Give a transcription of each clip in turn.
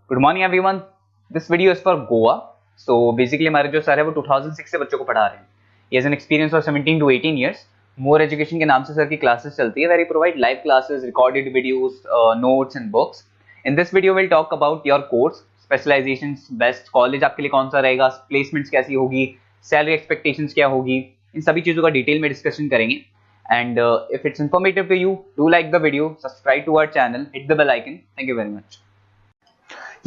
Good morning everyone. This video is for Goa. So basically हमारे जो sir है वो 2006 से बच्चों को पढ़ा रहे हैं। He has an experience of 17 to 18 years। More education के नाम से सर की क्लासेस चलती है, where he provide live classes, recorded videos, notes and books. In this video will talk about your course, specialisations, best college आपके लिए कौन सा रहेगा, प्लेसमेंट्स कैसी होगी, सैलरी एक्सपेक्टेशंस क्या होगी, इन सभी चीजों का डिटेल में डिस्कशन करेंगे। And if it's informative to you, do like the video, subscribe to our channel, hit the bell icon. Thank you very much.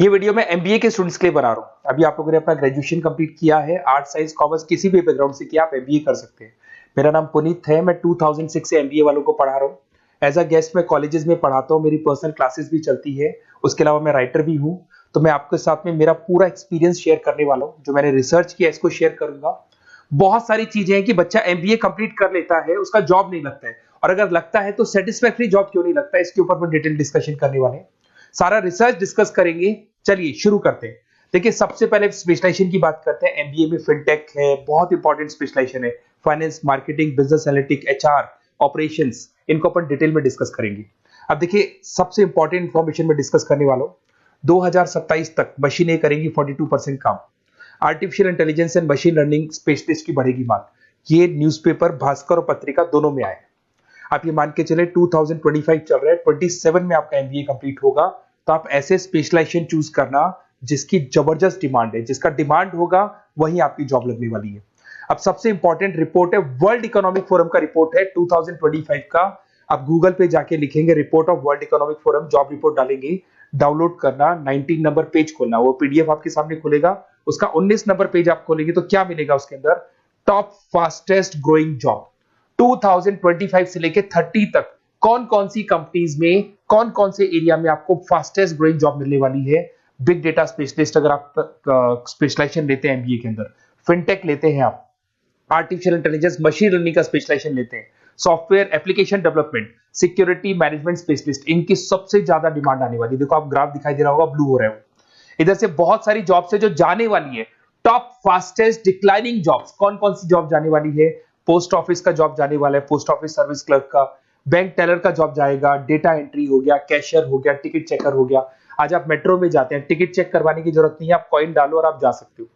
ये वीडियो मैं एमबीए के स्टूडेंट्स के लिए बना रहा हूँ। अभी आप लोगों ने अपना ग्रेजुएशन कंप्लीट किया है, आर्ट साइंस कॉमर्स किसी भी बैकग्राउंड से किया, आप एमबीए कर सकते हैं। मेरा नाम पुनीत है, मैं 2006 से एमबीए वालों को पढ़ा रहा हूँ। एज अ गेस्ट मैं कॉलेजेस में पढ़ाता हूँ, मेरी पर्सनल क्लासेस भी चलती है। उसके अलावा मैं राइटर भी हूँ। तो मैं आपके साथ में मेरा पूरा एक्सपीरियंस शेयर करने वाला हूँ, जो मैंने रिसर्च किया इसको शेयर करूंगा। बहुत सारी चीजें हैं कि बच्चा एमबीए कंप्लीट कर लेता है, उसका जॉब नहीं लगता है, और अगर लगता है तो सेटिस्फैक्टरी जॉब क्यों नहीं लगता है, इसके ऊपर मैं डिटेल डिस्कशन करने वाले हैं। सारा रिसर्च डिस्कस करेंगे। चलिए शुरू करते हैं। देखिए, सबसे पहले स्पेशलाइजेशन की बात करते हैं। एमबीए में फिनटेक है, बहुत इंपॉर्टेंट स्पेशलाइजेशन है। Finance, marketing, business analytics, HR, operations, इनको अपन डिटेल में डिस्कस करेंगे। अब देखिए, सबसे इंपॉर्टेंट इंफॉर्मेशन में डिस्कस करने वाला हूं। 2027 तक मशीनें करेंगी 42% काम। Artificial intelligence and machine learning specialist की बढ़ेगी मांग। ये न्यूज़पेपर, भास्कर और पत्रिका दोनों में आए। आप ये मान के चले 2025 चल रहा है, 27 में आपका एमबीए कंप्लीट होगा। तो आप ऐसे स्पेशलाइजेशन चूज करना जिसकी जबरदस्त डिमांड है, जिसका डिमांड होगा वहीं आपकी जॉब लगने वाली है। अब सबसे इंपॉर्टेंट रिपोर्ट है, वर्ल्ड इकोनॉमिक फोरम का रिपोर्ट है 2025 का। आप गूगल पे जाके लिखेंगे report of world economic forum, job report डालेंगे, डाउनलोड करना, 19 नंबर पेज खोलना, वो पीडीएफ आपके सामने खुलेगा। उसका 19 नंबर पेज आप खोलेंगे तो क्या मिलेगा उसके अंदर? टॉप फास्टेस्ट ग्रोइंग जॉब 2025 से लेके 30 तक कौन कौन सी कंपनीज में, कौन कौन से एरिया में आपको फास्टेस्ट ग्रोइंग जॉब मिलने वाली है। बिग डेटा स्पेशलिस्ट अगर आप स्पेशलाइजेशन लेते हैं एमबीए के अंदर, फिनटेक लेते हैं आप, आर्टिफिशियल इंटेलिजेंस मशीन लर्निंग का स्पेशलाइजेशन लेते हैं, software application development, security management specialist, इनकी सबसे ज्यादा डिमांड आने वाली है। देखो, आप ग्राफ दिखाई दे रहा होगा, ब्लू हो रहा है। इधर से बहुत सारी जॉब्स है जो जाने वाली है। टॉप फास्टेस्ट डिक्लाइनिंग जॉब्स, कौन कौन सी जॉब जाने वाली है? पोस्ट ऑफिस का जॉब जाने वाला है, पोस्ट ऑफिस सर्विस क्लर्क का, बैंक टेलर का जॉब जाएगा, डेटा एंट्री हो गया, कैशियर हो गया, टिकट चेकर हो गया। आज आप मेट्रो में जाते हैं, टिकट चेक करवाने की जरूरत नहीं है, आप कॉइन डालो और आप जा सकते हो।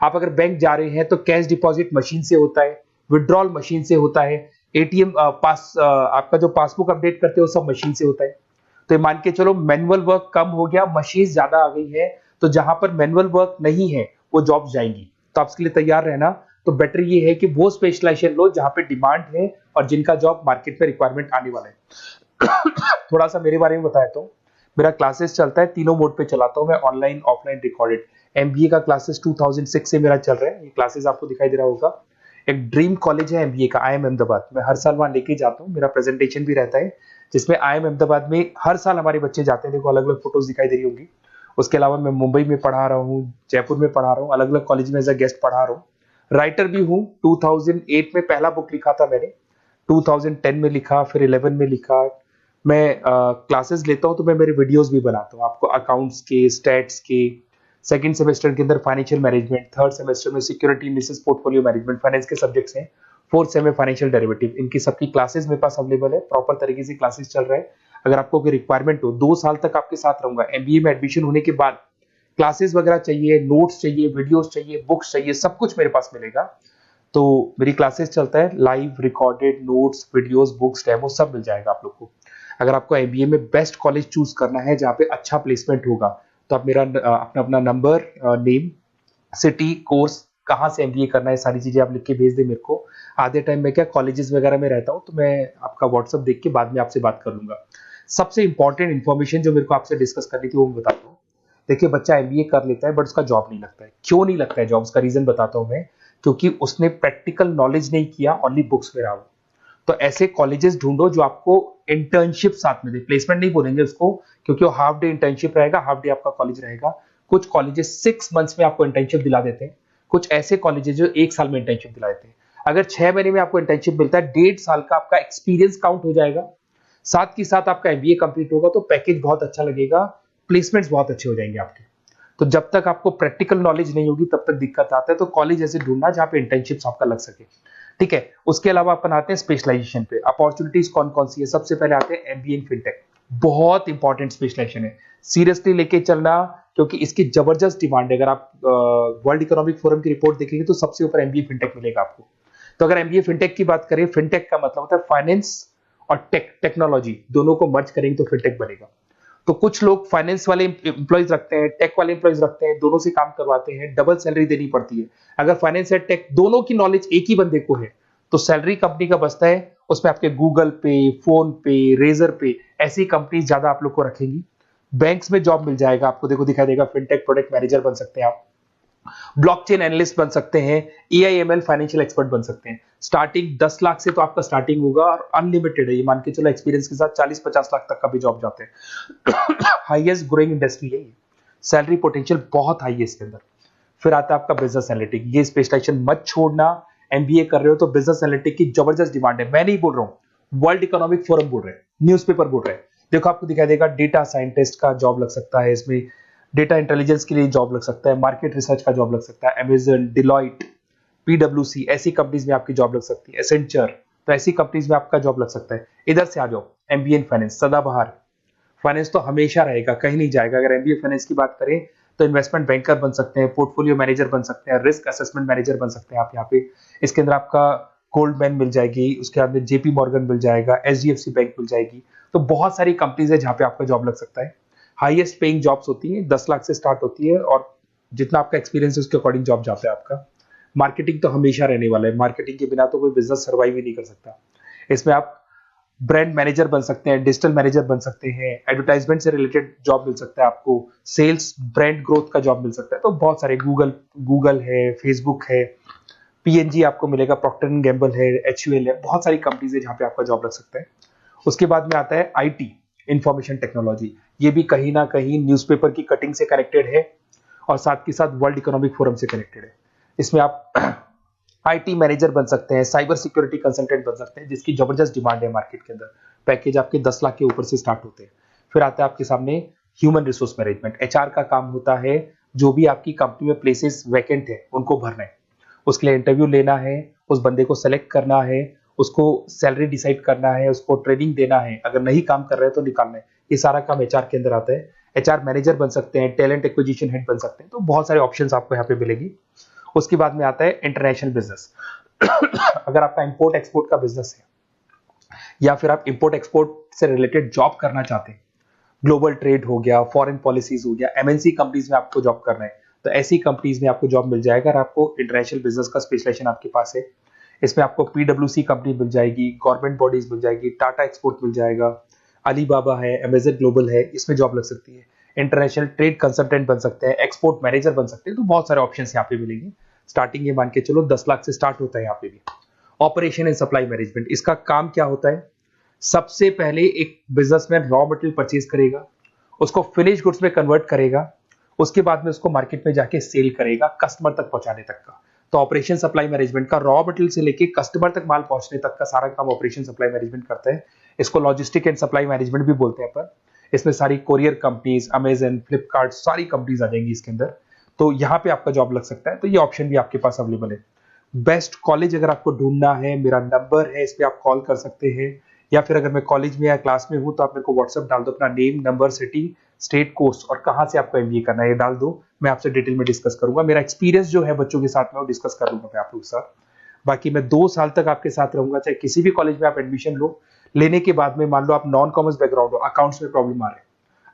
आप अगर बैंक जा रहे हैं तो कैश डिपॉजिट मशीन से होता है, विड्रॉल मशीन से होता है, एटीएम आपका जो पासबुक अपडेट करते हो सब मशीन से होता है। तो मान के चलो मैनुअल वर्क कम हो गया, मशीन ज्यादा आ गई है, तो जहां पर मैनुअल वर्क नहीं है वो जॉब जाएंगी। तो आप इसके लिए तैयार रहना। तो बेटर ये है कि वो स्पेशलाइजेशन लो जहां पे डिमांड है और जिनका जॉब मार्केट में रिक्वायरमेंट आने वाला है। थोड़ा सा मेरे बारे में बताया तो, मेरा क्लासेस चलता है, तीनों मोड पे चलाता हूं मैं, ऑनलाइन, ऑफलाइन, रिकॉर्डेड। एमबीए का क्लासेस 2006 से मेरा चल रहा है। ये क्लासेस आपको दिखाई दे रहा होगा। एक ड्रीम कॉलेज है एमबीए का, IIM अहमदाबाद। मैं हर साल वहां लेके जाता हूँ, मेरा प्रेजेंटेशन भी रहता है, जिसमें IIM अहमदाबाद में हर साल हमारे बच्चे जाते हैं। देखो, अलग अलग फोटोज दिखाई दे रही होंगी। उसके अलावा मैं मुंबई में पढ़ा रहा हूँ, जयपुर में पढ़ा रहा हूँ, अलग अलग कॉलेज में एज अ गेस्ट पढ़ा रहा हूँ। राइटर भी हूँ। 2008 में पहला बुक लिखा था मैंने, 2010 में लिखा, फिर 11 में लिखा। मैं क्लासेस लेता हूँ तो मैं मेरे वीडियोस भी बनाता हूँ आपको, अकाउंट्स के, स्टैट्स के। सेकंड सेमेस्टर के अंदर फाइनेंशियल मैनेजमेंट, थर्ड सेमेस्टर में security analysis, portfolio management, finance के सब्जेक्ट्स हैं। फोर्थ सेम में फाइनेंशियल डेरिवेटिव। इनकी सबकी क्लासेस मेरे पास अवेलेबल है, प्रॉपर तरीके से क्लासेस चल रहा है। अगर आपको कोई रिक्वायरमेंट हो, 2 साल तक आपके साथ रहूंगा। एमबीए में एडमिशन होने के बाद क्लासेस वगैरह चाहिए, नोट्स चाहिए, वीडियोस चाहिए, बुक्स चाहिए, सब कुछ मेरे पास मिलेगा। तो मेरी क्लासेस चलता है, live, recorded, notes, videos, books, demo सब मिल जाएगा आप लोग को। अगर आपको एमबीए में बेस्ट कॉलेज चूज करना है जहाँ पे अच्छा प्लेसमेंट होगा, तो आप मेरा अपना नंबर, नेम, सिटी, कोर्स, कहाँ से एमबीए करना है, सारी चीजें आप लिख के भेज दे मेरे को। आधे टाइम में क्या कॉलेजेस वगैरह में रहता हूँ, तो मैं आपका व्हाट्सअप देख के बाद में आपसे बात कर लूंगा। सबसे इंपॉर्टेंट इन्फॉर्मेशन जो मेरे को आपसे डिस्कस करनी थी वो मैं बताता हूँ। देखिए, बच्चा एमबीए कर लेता है बट उसका जॉब नहीं लगता है। क्यों नहीं लगता है जॉब? उसका रीजन बताता हूँ मैं। क्योंकि उसने प्रैक्टिकल नॉलेज नहीं किया, ओनली बुक्स में रहा। तो ऐसे कॉलेजेस ढूंढो जो आपको इंटर्नशिप साथ में दे। प्लेसमेंट नहीं बोलेंगे उसको, क्योंकि वो हाफ डे इंटर्नशिप रहेगा, हाफ डे आपका कॉलेज रहेगा। कुछ कॉलेजेस 6 मंथ्स में आपको इंटर्नशिप दिला देते हैं, कुछ ऐसे कॉलेजेस जो 1 साल में इंटर्नशिप दिला देते हैं। अगर 6 महीने में आपको इंटर्नशिप मिलता है, 1.5 साल का आपका एक्सपीरियंस काउंट हो जाएगा। साथ ही साथ आपका एमबीए कंप्लीट होगा तो पैकेज बहुत अच्छा लगेगा, प्लेसमेंट्स बहुत अच्छे हो जाएंगे आपके। तो जब तक आपको प्रैक्टिकल नॉलेज नहीं होगी तब तक दिक्कत आता है। तो कॉलेज ऐसे ढूंढना जहां पे इंटर्नशिप्स आपका लग सके, ठीक है। उसके अलावा अपन आते हैं स्पेशलाइजेशन पे। अपॉर्चुनिटीज कौन कौन सी है? सबसे पहले आते हैं एमबीए इन फिनटेक। बहुत इंपॉर्टेंट स्पेशलाइजेशन है, सीरियसली लेके चलना। क्योंकि इसकी जबरदस्त डिमांड है। अगर आप वर्ल्ड इकोनॉमिक फोरम की रिपोर्ट देखेंगे तो सबसे ऊपर एमबीए फिनटेक मिलेगा आपको। तो अगर एमबीए फिनटेक की बात करें, फिनटेक का मतलब होता है फाइनेंस और टेक्नोलॉजी दोनों को मर्ज करेंगे तो फिनटेक बनेगा। तो कुछ लोग फाइनेंस वाले एम्प्लॉइज रखते हैं, टेक वाले एम्प्लॉइज रखते हैं, दोनों से काम करवाते हैं, डबल सैलरी देनी पड़ती है। अगर फाइनेंस या टेक दोनों की नॉलेज एक ही बंदे को है तो सैलरी कंपनी का बचता है, उसमें आपके गूगल पे, फोन पे, रेजर पे ऐसी कंपनी ज्यादा आप लोग को रखेंगी। बैंक्स में जॉब मिल जाएगा आपको, देखो दिखाई देगा फिनटेक प्रोडक्ट मैनेजर बन सकते हैं आप, ब्लॉकचेन एनालिस्ट बन सकते हैं, एआईएमएल फाइनेंशियल एक्सपर्ट बन सकते हैं। स्टार्टिंग 10 लाख से तो आपका स्टार्टिंग होगा और अनलिमिटेड है, ये मान के चलो एक्सपीरियंस के साथ 40-50 लाख तक का भी जॉब जाते हैं। हाईएस्ट ग्रोइंग इंडस्ट्री है ये, सैलरी पोटेंशियल बहुत हाई है इसके अंदर। फिर आता है आपका बिजनेस एनालिटिक, ये स्पेशलाइजेशन मत छोड़ना। एमबीए कर रहे हो तो बिजनेस एनालिटिक की जबरदस्त डिमांड है। मैं नहीं बोल रहा हूं, वर्ल्ड इकोनॉमिक फोरम बोल रहे हैं, न्यूज़पेपर बोल रहे हैं। देखो आपको दिखाई देगा डेटा साइंटिस्ट का जॉब लग सकता है इसमें, डेटा इंटेलिजेंस के लिए जॉब लग सकता है, मार्केट रिसर्च का जॉब लग सकता है, अमेजन, डिलॉइट, पीडब्ल्यूसी ऐसी कंपनीज में आपकी जॉब लग सकती है, एसेंचर, तो ऐसी कंपनीज में आपका जॉब लग सकता है। इधर से आ जाओ, एमबीए इन फाइनेंस सदाबहार, फाइनेंस तो हमेशा रहेगा, कहीं नहीं जाएगा। अगर एमबीए फाइनेंस की बात करें तो इन्वेस्टमेंट बैंकर बन सकते हैं, पोर्टफोलियो मैनेजर बन सकते हैं, रिस्क असेसमेंट मैनेजर बन सकते हैं आप यहाँ पे। इसके अंदर आपका गोल्डमैन मिल जाएगी, उसके बाद में जेपी मॉर्गन मिल जाएगा, एचडीएफसी बैंक मिल जाएगी। तो बहुत सारी कंपनीज है जहाँ पे आपका जॉब लग सकता है। हाईएस्ट पेइंग जॉब्स होती हैं, 10 लाख से स्टार्ट होती है और जितना आपका एक्सपीरियंस है उसके अकॉर्डिंग जॉब जाता है आपका। मार्केटिंग तो हमेशा रहने वाला है, मार्केटिंग के बिना तो कोई बिजनेस सर्वाइव ही नहीं कर सकता। इसमें आप ब्रांड मैनेजर बन सकते हैं, डिजिटल मैनेजर बन सकते हैं, एडवर्टाइजमेंट से रिलेटेड जॉब मिल सकता है आपको, सेल्स ब्रांड ग्रोथ का जॉब मिल सकता है। तो बहुत सारे गूगल है, फेसबुक है, पीएनजी आपको मिलेगा, प्रॉक्टर एंड गैम्बल है, एचयूएल है, बहुत सारी कंपनीज है जहाँ पे आपका जॉब लग सकता है। उसके बाद में आता है आईटी, इंफॉर्मेशन टेक्नोलॉजी, ये भी कहीं ना कहीं न्यूज़पेपर की कटिंग से कनेक्टेड है और साथ के साथ वर्ल्ड इकोनॉमिक फोरम से कनेक्टेड है। इसमें आप आईटी मैनेजर बन सकते हैं, साइबर सिक्योरिटी कंसल्टेंट बन सकते हैं, जिसकी जबरदस्त डिमांड है मार्केट के अंदर। पैकेज आपके 10 लाख के ऊपर से स्टार्ट होते हैं। फिर आता है आपके सामने ह्यूमन रिसोर्स मैनेजमेंट, एचआर का काम होता है, जो भी आपकी कंपनी में प्लेसेस वैकेंट है उनको भरना है, उसके लिए इंटरव्यू लेना है, उस बंदे को सेलेक्ट करना है, उसको सैलरी डिसाइड करना है, उसको ट्रेनिंग देना है, अगर नहीं काम कर रहे हैं तो निकालना है। ये सारा काम एचआर के अंदर आता है। एचआर मैनेजर बन सकते हैं, टैलेंट एक्विजिशन हेड बन सकते हैं, तो बहुत सारे ऑप्शंस आपको यहाँ पे मिलेगी। उसके बाद में आता है इंटरनेशनल बिजनेस। अगर आपका इंपोर्ट एक्सपोर्ट का बिजनेस है या फिर आप इंपोर्ट एक्सपोर्ट से रिलेटेड जॉब करना चाहते हैं, ग्लोबल ट्रेड हो गया, फॉरेन पॉलिसीज हो गया, एमएनसी कंपनीज में आपको जॉब करना है, तो ऐसी कंपनीज में आपको जॉब मिल जाएगा। अगर आपको इंटरनेशनल बिजनेस का स्पेशलाइजेशन आपके पास है, इसमें आपको पीडब्ल्यूसी कंपनी मिल जाएगी, गवर्नमेंट बॉडीज मिल जाएगी, टाटा एक्सपोर्ट मिल जाएगा, अलीबाबा है, अमेजन ग्लोबल है, इसमें जॉब लग सकती है। इंटरनेशनल ट्रेड कंसल्टेंट बन सकते हैं, एक्सपोर्ट मैनेजर बन सकते हैं, तो बहुत सारे ऑप्शन यहाँ पे मिलेंगे। स्टार्टिंग ये मान के चलो 10 लाख से स्टार्ट होता है यहाँ पे भी। ऑपरेशन एंड सप्लाई मैनेजमेंट, इसका काम क्या होता है? सबसे पहले एक बिजनेसमैन रॉ मटेरियल परचेज करेगा, उसको फिनिश गुड्स में कन्वर्ट करेगा, उसके बाद में उसको मार्केट में जाके सेल करेगा कस्टमर तक पहुंचाने तक का। तो ऑपरेशन सप्लाई मैनेजमेंट का रॉ मटेरियल से लेके कस्टमर तक माल पहुंचने तक का सारा काम ऑपरेशन सप्लाई मैनेजमेंट करता है। इसको लॉजिस्टिक एंड सप्लाई मैनेजमेंट भी बोलते हैं अपन। इसमें सारी कोरियर कंपनीज, अमेजन, फ्लिपकार्ट, सारी कंपनीज आ जाएंगी इसके अंदर। तो यहाँ पे आपका जॉब लग सकता है। तो ये ऑप्शन भी आपके पास अवेलेबल है। बेस्ट कॉलेज अगर आपको ढूंढना है, मेरा नंबर है, इस पे आप कॉल कर सकते हैं, या फिर अगर मैं कॉलेज में या क्लास में हूं तो आप मेरे को व्हाट्सएप डाल दो, अपना name, number, city, state, course और कहां से आपको एमबीए करना है ये डाल दो। मैं आपसे डिटेल में डिस्कस करूंगा। मेरा एक्सपीरियंस जो है बच्चों के साथ में वो डिस्कस कर लूंगा मैं आप लोगों के साथ। बाकी मैं 2 साल तक आपके साथ रहूंगा, चाहे किसी भी कॉलेज में आप एडमिशन लो। लेने के बाद में मान लो आप नॉन कॉमर्स बैकग्राउंड हो, अकाउंट्स में प्रॉब्लम आ रहा है,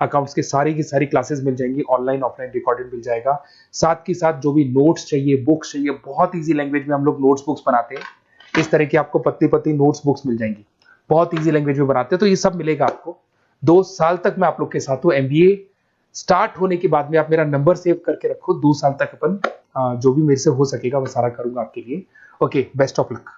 अकाउंट्स की सारी क्लासेस मिल जाएंगी, ऑनलाइन ऑफलाइन रिकॉर्डेड मिल जाएगा। साथ के साथ जो भी नोट्स चाहिए, बुक्स चाहिए, बहुत ईजी लैंग्वेज में हम लोग नोट्स बुक्स बनाते हैं। इस तरह की आपको पत्ती पत्ती नोट्स बुक्स मिल जाएंगी, बहुत ईजी लैंग्वेज में बनाते हैं। तो ये सब मिलेगा आपको। 2 साल तक मैं आप लोग के साथ हूँ। एमबीए स्टार्ट होने के बाद में आप मेरा नंबर सेव करके रखो। 2 साल तक अपन जो भी मेरे से हो सकेगा वो सारा करूंगा आपके लिए। Okay, best of luck.